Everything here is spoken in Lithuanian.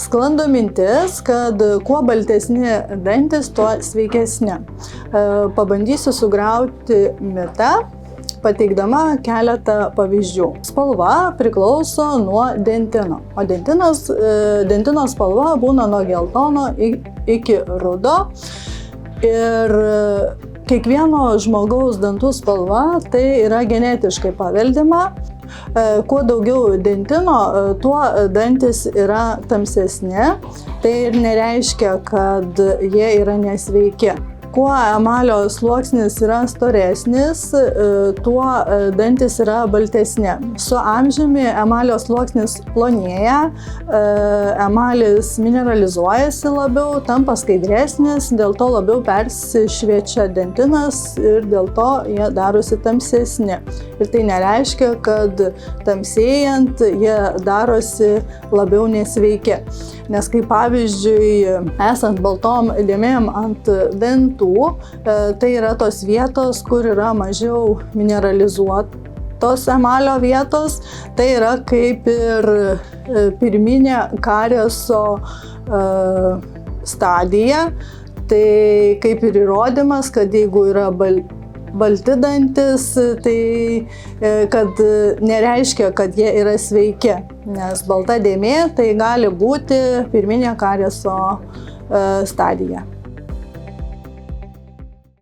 Sklando mintis, kad kuo baltesni dantis, tuo sveikesni. Pabandysiu sugriauti mitą, pateikdama keletą pavyzdžių. Spalva priklauso nuo dentino, o dentino spalva būna nuo geltono iki rudo. Ir kiekvieno žmogaus dantų spalva tai yra genetiškai paveldima. Kuo daugiau dentino, tuo dantis yra tamsesni. Tai ir nereiškia, kad jie yra nesveiki. Kuo emalio sluoksnis yra storesnis, tuo dantis yra baltesni. Su amžiumi emalio sluoksnis plonėja, emalis mineralizuojasi labiau, tampa skaidresnis, dėl to labiau persišviečia dentinas ir dėl to jie darosi tamsesni. Ir tai nereiškia, kad tamsėjant jie darosi labiau nesveiki. Nes kaip pavyzdžiui, esant baltom dėmėm ant dantų, tai yra tos vietos, kur yra mažiau mineralizuotos emalio vietos, tai yra kaip ir pirminė karieso stadija. Tai kaip ir įrodymas, kad jeigu yra balti dantis, tai kad nereiškia, kad jie yra sveiki, nes balta dėmė tai gali būti pirminė karieso stadija.